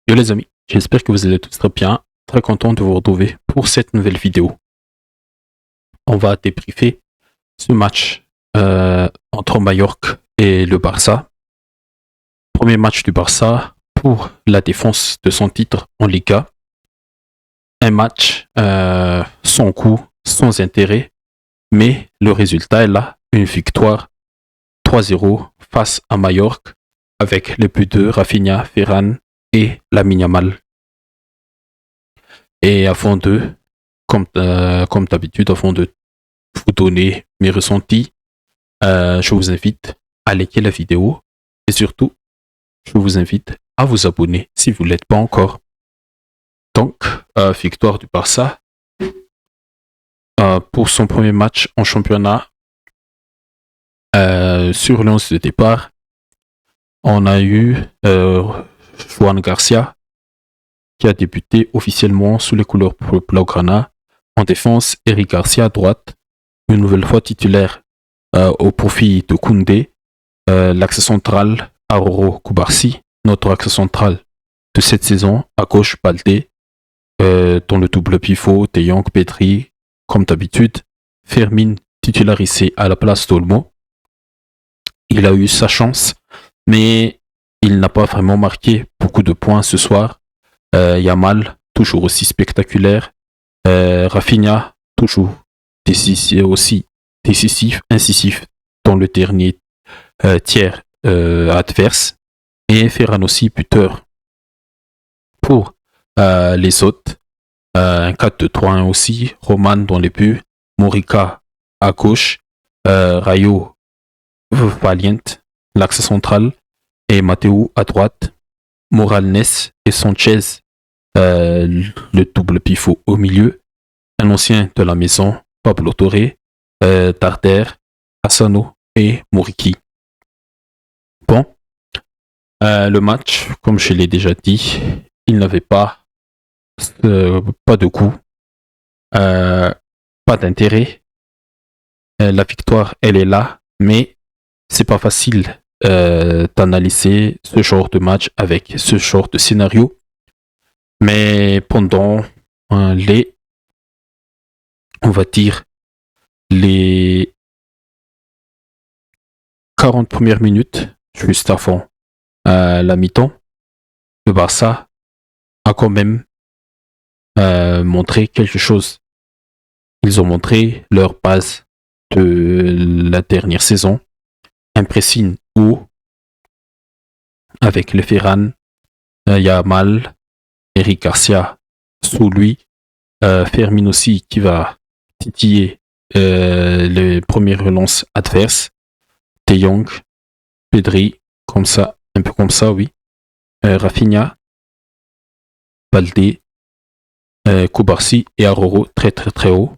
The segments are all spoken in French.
Yo les amis, j'espère que vous allez tous très bien, très content de vous retrouver pour cette nouvelle vidéo. On va débriefer ce match entre Mallorca et le Barça. Premier match du Barça pour la défense de son titre en Liga. Un match sans coup, sans intérêt, mais le résultat est là, une victoire 3-0 face à Mallorca avec les buts de Rafinha, Ferran et Lamine Yamal. Et avant de, comme d'habitude, avant de vous donner mes ressentis, je vous invite à liker la vidéo et surtout, je vous invite à vous abonner si vous ne l'êtes pas encore. Donc, victoire du Barça pour son premier match en championnat. Sur le 11 de départ, on a eu Juan Garcia qui a débuté officiellement sous les couleurs blaugrana. En défense, Eric Garcia à droite, une nouvelle fois titulaire au profit de Koundé. L'axe central, Aroro Koubarsi, notre axe central de cette saison. À gauche, Baldé, dans le double pivot, De Jong, Pedri, comme d'habitude. Fermin titularisé à la place d'Olmo. Il a eu sa chance, mais il n'a pas vraiment marqué beaucoup de points ce soir. Yamal, toujours aussi spectaculaire. Rafinha, toujours décisif, incisif dans le dernier tiers adverse. Et Ferran aussi buteur. Pour les autres, un 4-2-3-1 aussi. Roman dans les buts. Morica à gauche. Rayo Valiant, l'axe central. Et Matteo à droite. Morales et Sanchez, le double pivot au milieu. Un ancien de la maison, Pablo Torre, Darder, Asano et Moriki. Bon, le match, comme je l'ai déjà dit, il n'avait pas de goût, pas d'intérêt. La victoire, elle est là, mais c'est pas facile d'analyser ce genre de match avec ce genre de scénario. Mais pendant on va dire, les 40 premières minutes, juste avant la mi-temps, le Barça a quand même montré quelque chose. Ils ont montré leur base de la dernière saison. Un pressing haut avec le Ferran, Yamal, Eric Garcia sous lui, Fermin aussi qui va titiller les premières relances adverses, De Jong, Pedri, comme ça, un peu comme ça, oui, Rafinha, Baldé, Koubarsi et Aroro très très très haut.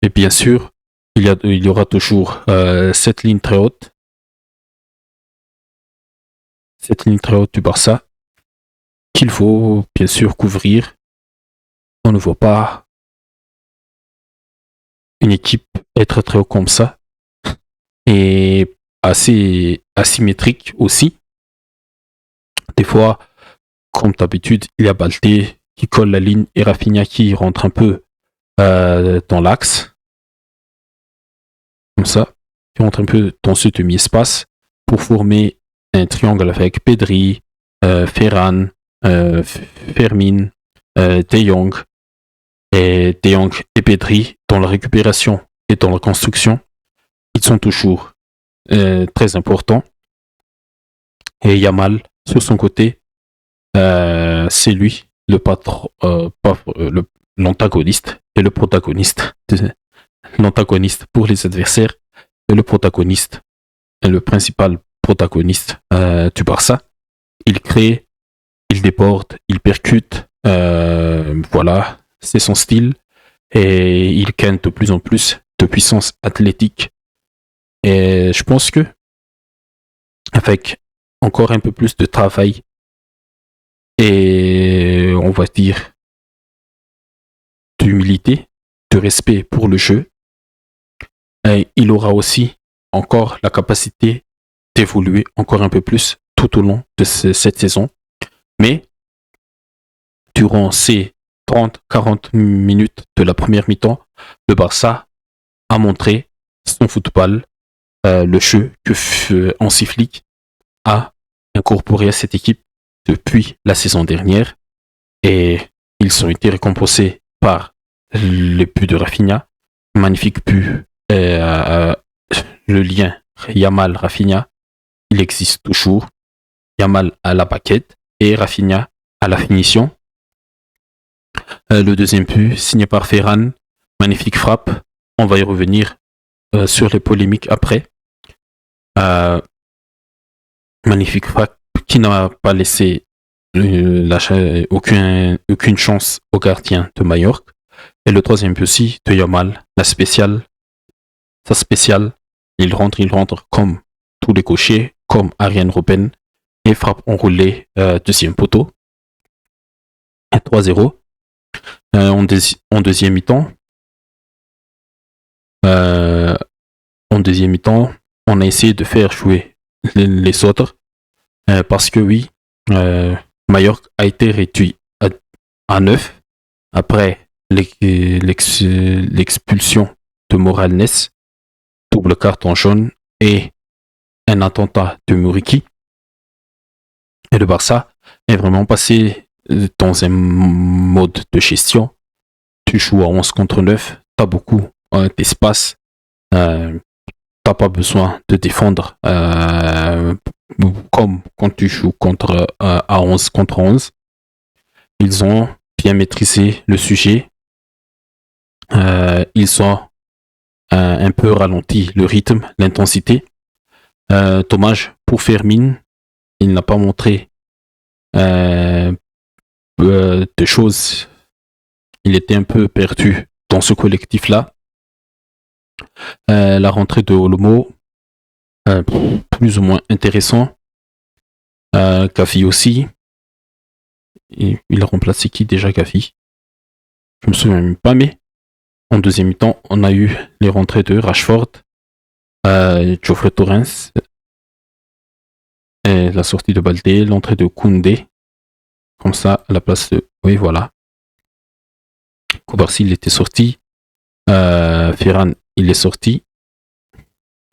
Et bien sûr, il y aura toujours cette ligne très haute du Barça qu'il faut bien sûr couvrir. On ne voit pas une équipe être très haut comme ça et assez asymétrique aussi. Des fois, comme d'habitude, il y a Baldé qui colle la ligne et Rafinha qui rentre un peu dans l'axe. Comme ça, qui rentre un peu dans ce demi-espace pour former un triangle avec Pedri, Ferran, Fermin, De Jong. Et De Jong et Pedri, dans la récupération et dans la construction, ils sont toujours très importants. Et Yamal, sur son côté, c'est lui l'antagoniste et le protagoniste. L'antagoniste pour les adversaires et le protagoniste, et le principal protagoniste du Barça. Il crée, il déborde, il percute, voilà, c'est son style et il gagne de plus en plus de puissance athlétique. Et je pense que avec encore un peu plus de travail et on va dire d'humilité, de respect pour le jeu, il aura aussi encore la capacité d'évoluer encore un peu plus tout au long de cette saison. Mais durant ces 30-40 minutes de la première mi-temps, le Barça a montré son football, le jeu que Hansi Flick a incorporé à cette équipe depuis la saison dernière. Et ils ont été récompensés par les buts de Rafinha. Magnifique but. Le lien Yamal-Rafinha, il existe toujours. Yamal à la baguette et Rafinha à la finition. Le deuxième but, signé par Ferran. Magnifique frappe. On va y revenir sur les polémiques après. Magnifique frappe qui n'a pas laissé aucune chance au gardien de Majorque. Et le troisième but aussi de Yamal, sa spéciale, il rentre comme tous les cochers, comme Arjen Robben, et frappe enroulé deuxième poteau. 3-0. En deuxième mi-temps, on a essayé de faire jouer les autres parce que oui, Majorque a été réduit à 9 après l'expulsion de Morales, double carton jaune et un attentat de Muriqi. Et le Barça est vraiment passé dans un mode de gestion. Tu joues à 11 contre 9, tu as beaucoup d'espace, t'as pas besoin de défendre comme quand tu joues à 11 contre 11. Ils ont bien maîtrisé le sujet. Ils ont un peu ralenti le rythme, l'intensité. Dommage pour Fermin, il n'a pas montré de choses. Il était un peu perdu dans ce collectif-là. La rentrée de Olmo, plus ou moins intéressant. Gavi aussi. Et il a remplacé qui déjà, Gavi? Je me souviens même pas, mais en deuxième mi-temps, on a eu les rentrées de Rashford, Geoffrey Torrens, et la sortie de Baldé, l'entrée de Koundé, comme ça, à la place de... Oui, voilà. Koubarsi, il était sorti. Ferran, il est sorti.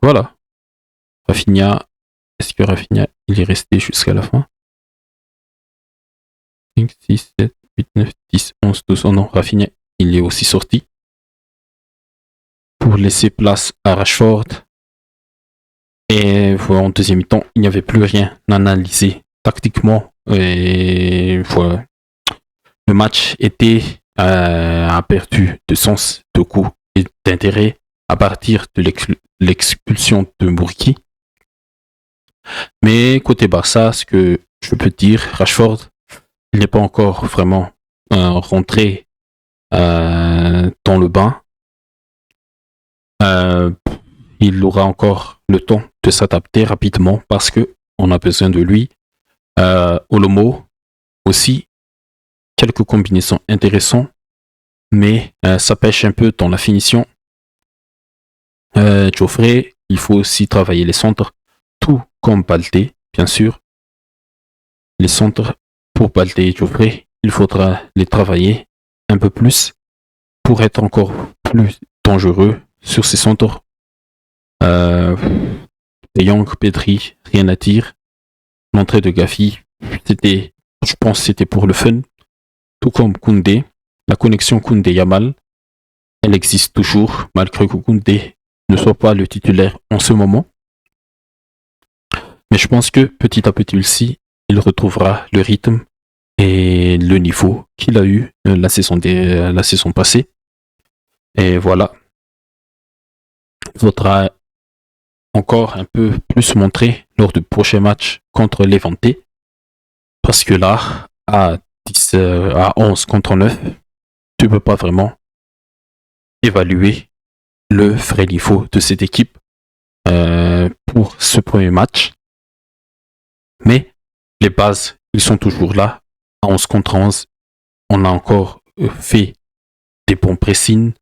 Voilà. Rafinha, est-ce que Rafinha, il est resté jusqu'à la fin? 5, 6, 7, 8, 9, 10, 11, 12. Oh non, Rafinha, il est aussi sorti. Pour laisser place à Rashford. Et voilà, en deuxième mi-temps, il n'y avait plus rien à analyser tactiquement. Et voilà. Le match a perdu de sens, de goût et d'intérêt à partir de l'expulsion de Muriqi. Mais côté Barça, ce que je peux dire, Rashford, il n'est pas encore vraiment rentré dans le bain. Il aura encore le temps de s'adapter rapidement parce que on a besoin de lui. Olmo aussi, quelques combinaisons intéressantes, mais ça pêche un peu dans la finition. Geoffrey, il faut aussi travailler les centres, tout comme Baldé, bien sûr. Les centres pour Baldé et Geoffrey, il faudra les travailler un peu plus pour être encore plus dangereux sur ces centres. De Jong, Pedri, rien à dire. L'entrée de Gavi, je pense que c'était pour le fun. Tout comme Koundé, la connexion Koundé-Yamal, elle existe toujours, malgré que Koundé ne soit pas le titulaire en ce moment. Mais je pense que petit à petit aussi, il retrouvera le rythme et le niveau qu'il a eu la saison passée. Et voilà. Il faudra encore un peu plus montrer lors du prochain match contre Levante. Parce que là, à 11 contre 9, tu ne peux pas vraiment évaluer le vrai niveau de cette équipe pour ce premier match. Mais les bases, ils sont toujours là. À 11 contre 11, on a encore fait des bons pressings.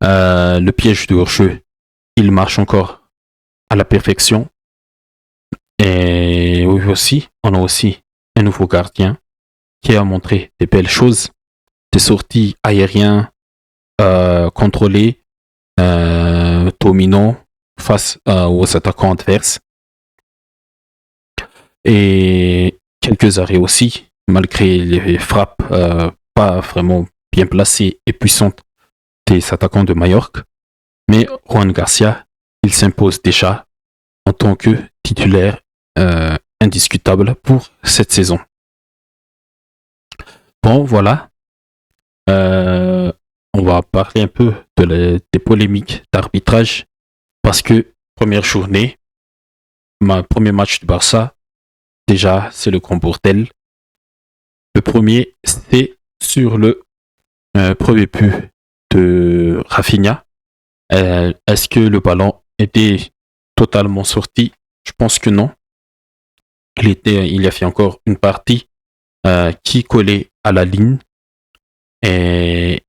Le piège de hors-jeu, il marche encore à la perfection. Et oui, aussi, on a aussi un nouveau gardien qui a montré des belles choses, des sorties aériennes contrôlées, dominant face aux attaquants adverses. Et quelques arrêts aussi, malgré les frappes pas vraiment bien placées et puissantes des attaquants de Majorque. Mais Juan Garcia, il s'impose déjà en tant que titulaire indiscutable pour cette saison. Bon, voilà. On va parler un peu des polémiques d'arbitrage parce que première journée, premier match du Barça, déjà c'est le grand bordel. Le premier, c'est sur le premier but de Rafinha. Est-ce que le ballon était totalement sorti? Je pense que non. Il a fait encore une partie qui collait à la ligne et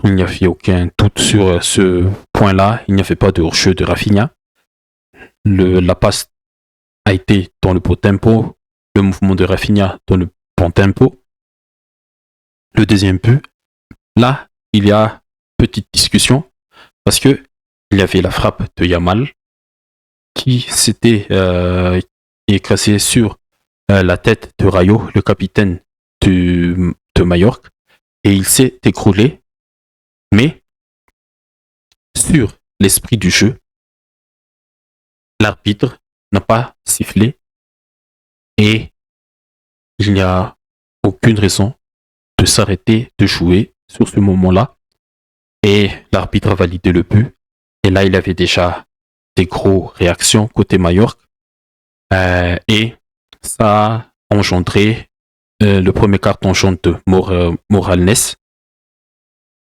il n'y a fait aucun doute sur ce point-là. Il n'y a fait pas de hors-jeu de Rafinha. La passe a été dans le bon tempo, le mouvement de Rafinha dans le bon tempo. Le deuxième but, là, il y a petite discussion parce que il y avait la frappe de Yamal qui s'était écrasée sur la tête de Rayo, le capitaine de Majorque, et il s'est écroulé. Mais sur l'esprit du jeu, l'arbitre n'a pas sifflé et il n'y a aucune raison de s'arrêter de jouer sur ce moment-là. Et l'arbitre a validé le but. Et là, il avait déjà des grosses réactions côté Majorque. Et ça a engendré le premier carton jaune de Morales.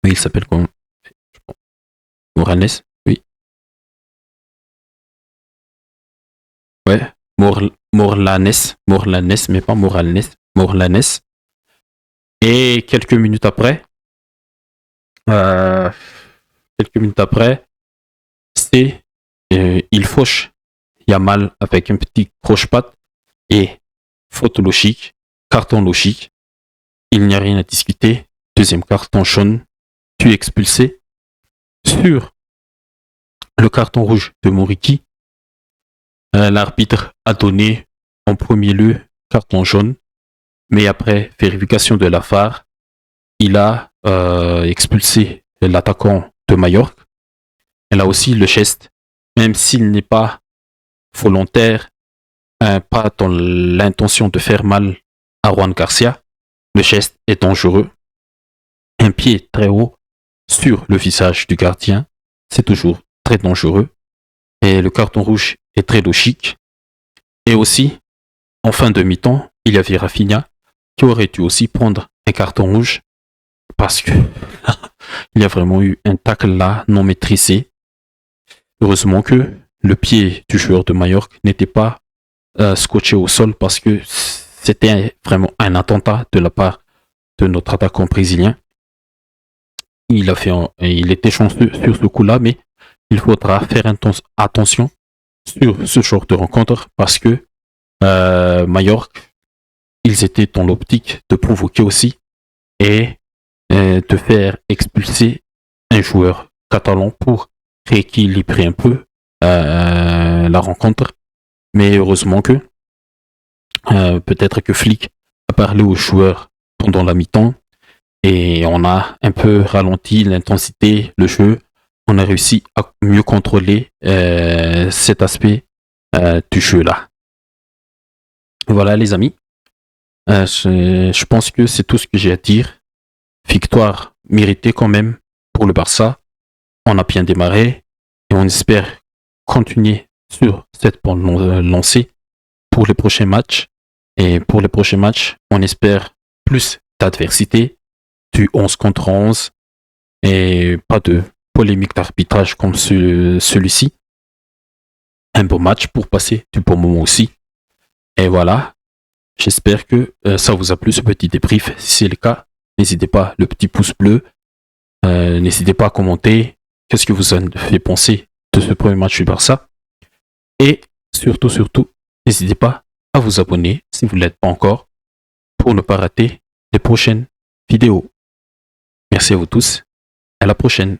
Il s'appelle comment? Morales, oui. Ouais, Morlanes, mais pas Morlanes. Et quelques minutes après, c'est il fauche Yamal avec un petit croche-patte et faute logique, carton logique. Il n'y a rien à discuter. Deuxième carton jaune, tu es expulsé. Sur le carton rouge de Moriki, l'arbitre a donné en premier lieu carton jaune, mais après vérification de la VAR, il a expulsé l'attaquant de Majorque. Elle a aussi le geste, même s'il n'est pas volontaire, pas dans l'intention de faire mal à Juan Garcia, le geste est dangereux. Un pied très haut sur le visage du gardien, c'est toujours très dangereux. Et le carton rouge est très logique. Et aussi, en fin de mi-temps, il y avait Rafinha qui aurait dû aussi prendre un carton rouge parce que il y a vraiment eu un tacle là non maîtrisé. Heureusement que le pied du joueur de Majorque n'était pas scotché au sol parce que c'était vraiment un attentat de la part de notre attaquant brésilien. Il était chanceux sur ce coup-là, mais il faudra faire attention sur ce genre de rencontre parce que Majorque, ils étaient dans l'optique de provoquer aussi et de faire expulser un joueur catalan pour rééquilibrer un peu la rencontre. Mais heureusement que peut-être que Flick a parlé aux joueurs pendant la mi-temps et on a un peu ralenti l'intensité, le jeu. On a réussi à mieux contrôler cet aspect du jeu-là. Voilà les amis. Je pense que c'est tout ce que j'ai à dire. Victoire méritée quand même pour le Barça. On a bien démarré et on espère continuer sur cette bonne lancée pour les prochains matchs. Et pour les prochains matchs, on espère plus d'adversité, du 11 contre 11 et pas de polémique d'arbitrage comme celui-ci. Un beau match pour passer du bon moment aussi. Et voilà, j'espère que ça vous a plu ce petit débrief. Si c'est le cas, n'hésitez pas, le petit pouce bleu. N'hésitez pas à commenter. Qu'est-ce que vous en avez pensé de ce premier match du Barça? Et surtout, n'hésitez pas à vous abonner si vous ne l'êtes pas encore pour ne pas rater les prochaines vidéos. Merci à vous tous. À la prochaine.